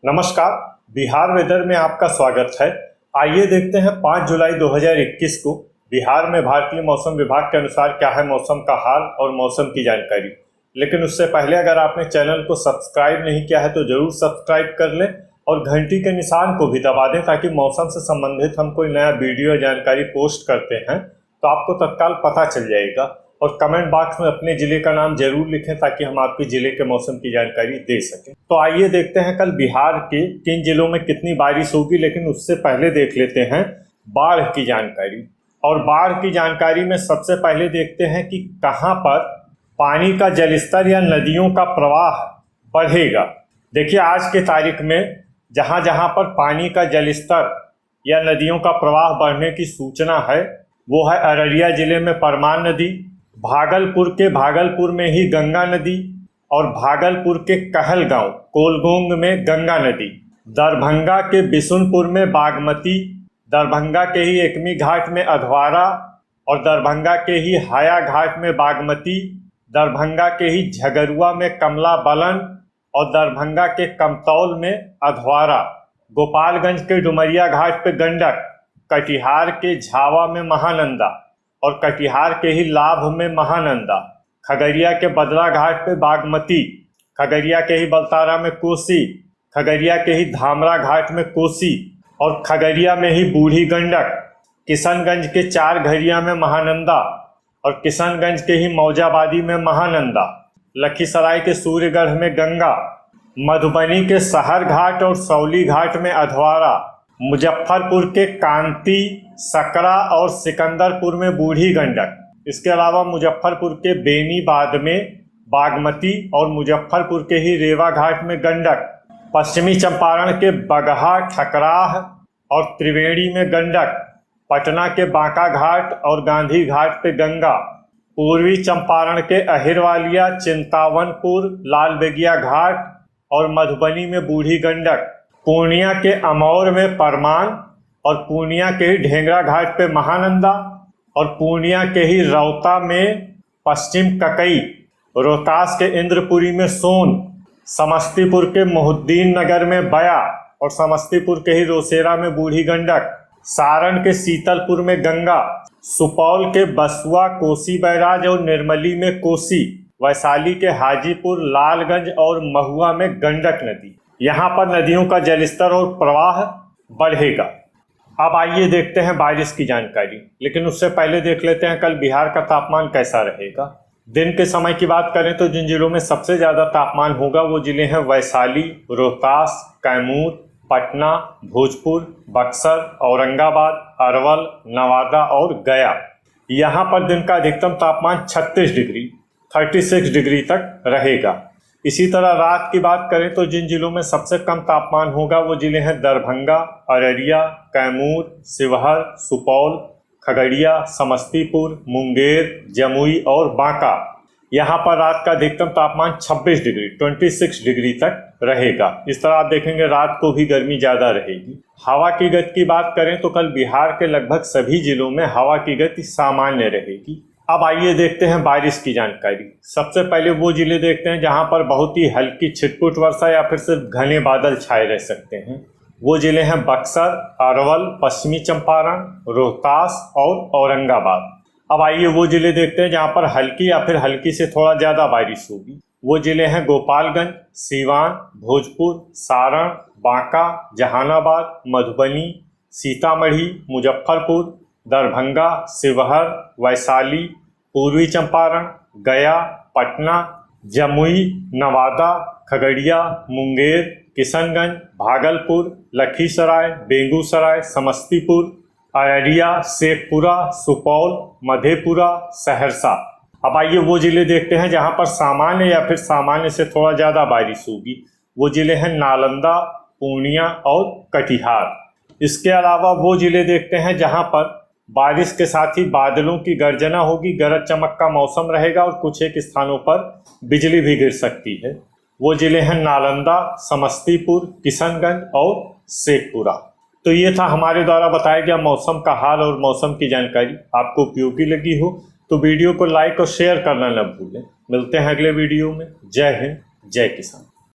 नमस्कार, बिहार वेदर में आपका स्वागत है। आइए देखते हैं 5 जुलाई 2021 को बिहार में भारतीय मौसम विभाग के अनुसार क्या है मौसम का हाल और मौसम की जानकारी। लेकिन उससे पहले अगर आपने चैनल को सब्सक्राइब नहीं किया है तो ज़रूर सब्सक्राइब कर लें और घंटी के निशान को भी दबा दें ताकि मौसम से संबंधित हम कोई नया वीडियो या जानकारी पोस्ट करते हैं तो आपको तत्काल पता चल जाएगा। और कमेंट बॉक्स में अपने ज़िले का नाम जरूर लिखें ताकि हम आपके ज़िले के मौसम की जानकारी दे सकें। तो आइए देखते हैं कल बिहार के किन जिलों में कितनी बारिश होगी, लेकिन उससे पहले देख लेते हैं बाढ़ की जानकारी। और बाढ़ की जानकारी में सबसे पहले देखते हैं कि कहां पर पानी का जलस्तर या नदियों का प्रवाह बढ़ेगा। देखिए, आज के तारीख में जहां जहां पर पानी का जलस्तर या नदियों का प्रवाह बढ़ने की सूचना है वो है अररिया जिले में परमान नदी, भागलपुर में ही गंगा नदी और भागलपुर के कहलगांव कोलगोंग में गंगा नदी, दरभंगा के बिशुनपुर में बागमती, दरभंगा के ही एकमी घाट में अधवारा और दरभंगा के ही हाया घाट में बागमती, दरभंगा के ही झगरुआ में कमला बलन और दरभंगा के कमतौल में अधवारा, गोपालगंज के डुमरिया घाट पे गंडक, कटिहार के झावा में महानंदा और कटिहार के ही लाभ में महानंदा, खगड़िया के बदला घाट पे बागमती, खगड़िया के ही बलतारा में कोसी, खगड़िया के ही धामरा घाट में कोसी और खगड़िया में ही बूढ़ी गंडक, किशनगंज के चार घरिया में महानंदा और किशनगंज के ही मौजाबादी में महानंदा, लखीसराय के सूर्यगढ़ में गंगा, मधुबनी के सहर घाट और सौली घाट में अधवारा, मुजफ्फरपुर के कांती, सकरा और सिकंदरपुर में बूढ़ी गंडक। इसके अलावा मुजफ्फरपुर के बेनीबाद में बागमती और मुजफ्फरपुर के ही रेवा घाट में गंडक, पश्चिमी चंपारण के बगहा, ठकराह और त्रिवेणी में गंडक, पटना के बांका घाट और गांधी घाट पे गंगा, पूर्वी चंपारण के अहिरवालिया, चिंतावनपुर, लालबेगिया घाट और मधुबनी में बूढ़ी गंडक, पूर्णिया के अमौर में परमान और पूर्णिया के ही ढेंगरा घाट पे महानंदा और पूर्णिया के ही रौता में पश्चिम ककई, रोहतास के इंद्रपुरी में सोन, समस्तीपुर के मोहुद्दीन नगर में बया और समस्तीपुर के ही रोसेरा में बूढ़ी गंडक, सारण के सीतलपुर में गंगा, सुपौल के बसुआ, कोसी बैराज और निर्मली में कोसी, वैशाली के हाजीपुर, लालगंज और महुआ में गंडक नदी। यहाँ पर नदियों का जलस्तर और प्रवाह बढ़ेगा। अब आइए देखते हैं बारिश की जानकारी, लेकिन उससे पहले देख लेते हैं कल बिहार का तापमान कैसा रहेगा। दिन के समय की बात करें तो जिन जिलों में सबसे ज़्यादा तापमान होगा वो जिले हैं वैशाली, रोहतास, कैमूर, पटना, भोजपुर, बक्सर, औरंगाबाद, अरवल, नवादा और गया। यहाँ पर दिन का अधिकतम तापमान 36 डिग्री तक रहेगा। इसी तरह रात की बात करें तो जिन जिलों में सबसे कम तापमान होगा वो जिले हैं दरभंगा, अररिया, कैमूर, शिवहर, सुपौल, खगड़िया, समस्तीपुर, मुंगेर, जमुई और बांका। यहाँ पर रात का अधिकतम तापमान 26 डिग्री तक रहेगा। इस तरह आप देखेंगे रात को भी गर्मी ज़्यादा रहेगी। हवा की गति की बात करें तो कल बिहार के लगभग सभी जिलों में हवा की गति सामान्य रहेगी। अब आइए देखते हैं बारिश की जानकारी। सबसे पहले वो जिले देखते हैं जहां पर बहुत ही हल्की छिटपुट वर्षा या फिर सिर्फ घने बादल छाए रह सकते हैं। वो जिले हैं बक्सर, अरवल, पश्चिमी चंपारण, रोहतास और औरंगाबाद। अब आइए वो जिले देखते हैं जहां पर हल्की या फिर हल्की से थोड़ा ज़्यादा बारिश होगी। वो जिले हैं गोपालगंज, सीवान, भोजपुर, सारण, बांका, जहानाबाद, मधुबनी, सीतामढ़ी, मुजफ्फरपुर, दरभंगा, शिवहर, वैशाली, पूर्वी चंपारण, गया, पटना, जमुई, नवादा, खगड़िया, मुंगेर, किशनगंज, भागलपुर, लखीसराय, बेगूसराय, समस्तीपुर, अररिया, शेखपुरा, सुपौल, मधेपुरा, सहरसा। अब आइए वो जिले देखते हैं जहां पर सामान्य या फिर सामान्य से थोड़ा ज़्यादा बारिश होगी। वो जिले हैं नालंदा, पूर्णिया और कटिहार। इसके अलावा वो जिले देखते हैं जहां पर बारिश के साथ ही बादलों की गर्जना होगी, गरज चमक का मौसम रहेगा और कुछ एक स्थानों पर बिजली भी गिर सकती है। वो जिले हैं नालंदा, समस्तीपुर, किशनगंज और शेखपुरा। तो ये था हमारे द्वारा बताया गया मौसम का हाल और मौसम की जानकारी। आपको उपयोगी लगी हो तो वीडियो को लाइक और शेयर करना न भूलें। मिलते हैं अगले वीडियो में। जय हिंद, जय किसान।